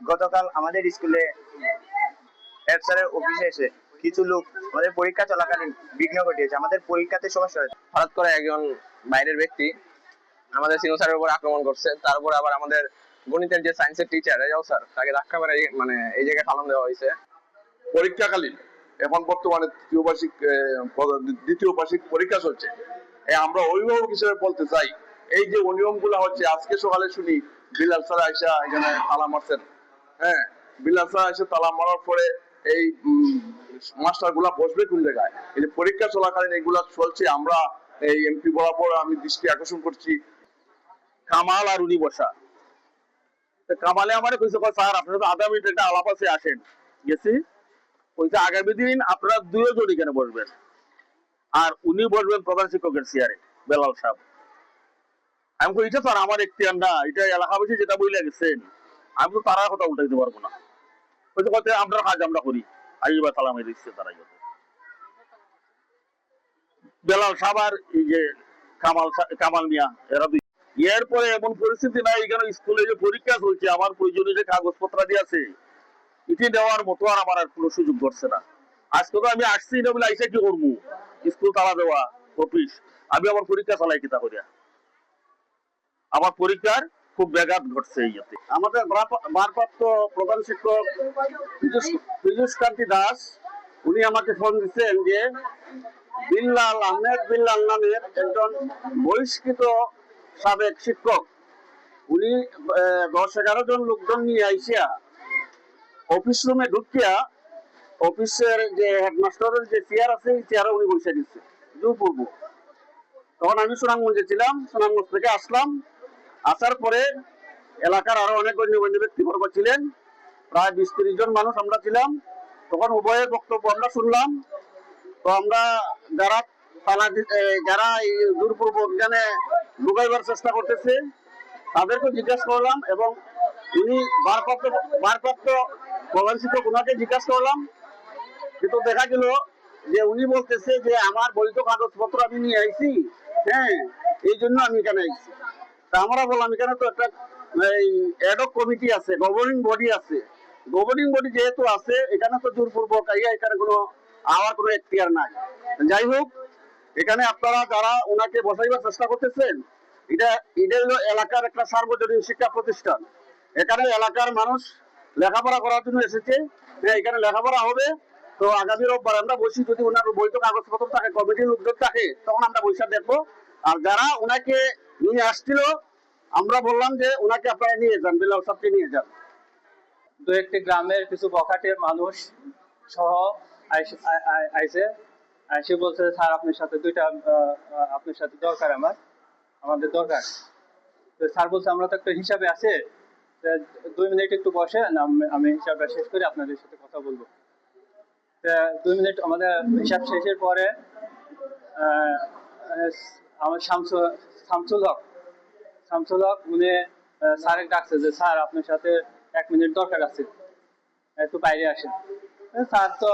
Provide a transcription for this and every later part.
গতকাল আমাদের স্কুলে হেড স্যারের অফিসে এসে কিছু লোক আমাদের পরীক্ষা চলাকালীন বিঘ্ন ঘটিয়েছে। আমাদের পরীক্ষাতে সমস্যা হয়েছে। হঠাৎ করে একজন বাইরের ব্যক্তি আমাদের সিনু স্যারের উপর আক্রমণ করছে। তারপর আবার আমাদের গণিতের যে সায়েন্সের টিচার রেজাউল স্যার, তাকে ধাক্কা মেরে মানে এই জায়গায় ফালন দেওয়া হয়েছে পরীক্ষাকালীন। এখন বর্তমানে দ্বিতীয় বার্ষিক পরীক্ষা চলছে। আমরা অভিভাবক হিসেবে বলতে চাই, এই যে অনিয়ম গুলা হচ্ছে, আজকে সকালে শুনি বিলাল স্যার আইসা এখানে তালা মারছেন। হ্যাঁ, বিলাল স্যার এসে তালা মারার পরে এই মাস্টার গুলা বসবে কোন জায়গায়? এই যে পরীক্ষা চলাকালীন এগুলা চলছে, আমরা এই এমপি বরাবর আমি দৃষ্টি আকর্ষণ করছি। কামাল আর উনি বসা, কামালে আমার কইছে স্যার আপনারা তো আধা মিনিট একটা আলাপ আছে, আসেন। গেছি, কইছে আগামী দিন আপনারা দুজন এখানে বসবেন, আর উনি বসবেন প্রধান শিক্ষকের চেয়ারে, বেলাল সাহেব। আমি কই এটা স্যার আমার এখতিয়ার না, এটা এলাকাবাসী যেটা বইলে গেছেন, আমি তো তারা কথা উল্টাইতে পারবো না। কইছে কথা আমরা কাজ আমরা করি, আইবা সালাম দিচ্ছে তারা। বেলাল সাহেব আর এই যে কামাল মিয়া, এরা দুই। এরপরে এমন পরিস্থিতি নাই, এখানে স্কুলে যে পরীক্ষা চলছে, আমার প্রয়োজনীয় যে কাগজপত্র দিয়ে আছে এটি দেওয়ার মতো আর আমার আর কোনো সুযোগ করছে না। আজকে তো আমি আসছি না বলে আইসা কি করবো, স্কুল তালা দেওয়া অফিস, আমি আমার পরীক্ষা চালাই কিতা করিয়া। আমার পরীক্ষার খুব ব্যাঘাত ঘটছে এই ইয়েতে। আমাদের ভারপ্রাপ্ত প্রধান শিক্ষক পীযূষ কান্তি দাস, উনি আমাকে ফোন দিচ্ছেন যে বিল্লাল আহমেদ বিল্লাল নামের একজন বহিষ্কৃত সাবেক শিক্ষক, উনি 10-11 জন লোকজন নিয়ে আইসিয়া অফিস রুমে ঢুকিয়া অফিসের যে হেডমাস্টারের যে চেয়ার আছে এই চেয়ারে উনি বসে দিচ্ছে জোরপূর্ব। তখন আমি সুনামগঞ্জে ছিলাম, সুনামগঞ্জ থেকে আসলাম। আসার পরে এলাকার আরো অনেক গণ্যমান্য ব্যক্তিবর্গ ছিলেন, প্রায় 20-30 জন মানুষ আমরা ছিলাম। তখন উভয়ের বক্তব্য আমরা শুনলাম। তো আমরা যারা এই জোরপূর্ব অভিযানে লুকাইবার চেষ্টা করতেছে তাদেরকে জিজ্ঞাসা করলাম, এবং উনি ভারপ্রাপ্ত প্রধান শিক্ষক ওনাকে জিজ্ঞাসা করলাম। কিন্তু দেখা গেল যে উনি বলতেছে যে আমার বৈধ কাগজপত্র আমি নিয়ে আইছি, হ্যাঁ, এই জন্য আমি এখানে আইছি। তা আমরা বললাম এখানে তো একটা অ্যাডহক কমিটি আছে, গভর্নিং বডি আছে। গভর্নিং বডি যেহেতু আছে, এখানে তো জোরপূর্বক এখানে কোনো আমার কোনো এখতিয়ার নাই। যাই হোক, এখানে আপনারা যারা ওনাকে বসাইবার চেষ্টা করতেছেন, এটা হলো এলাকার একটা সার্বজনীন শিক্ষা প্রতিষ্ঠান। এখানে এলাকার মানুষ লেখাপড়া করার জন্য এসেছে, এখানে লেখাপড়া হবে। তো আগামী রোববার আমরা বসি, যদি ওনার বৈধ কাগজপত্র থাকে, কমিটির লোকজন থাকে, তখন আমরা বৈশা দেখবো। আর যারা ওনাকে নিয়ে আসছিল, আমরা বললাম যে ওনাকে আপনারা নিয়ে যান, বিলাল সাহেবকে নিয়ে যান। দু একটি গ্রামের কিছু বখাটের মানুষ সহ আইসে বলছে স্যার আপনার সাথে দরকার, আমাদের দরকার। তো স্যার বলছে আমরা তো একটা হিসাবে আছে, 2 মিনিট একটু বসে, আমি হিসাবটা শেষ করে আপনাদের সাথে কথা বলবো। 2 মিনিট আমাদের হিসাব শেষের পরে আমার শামসুল হক উনি স্যারের ডাকছে যে স্যার আপনার সাথে 1 মিনিট দরকার আছে, একটু বাইরে আসেন। স্যার তো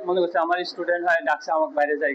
মনে করছে আমার স্টুডেন্ট হয়, ডাকছে আমাকে বাইরে যাই।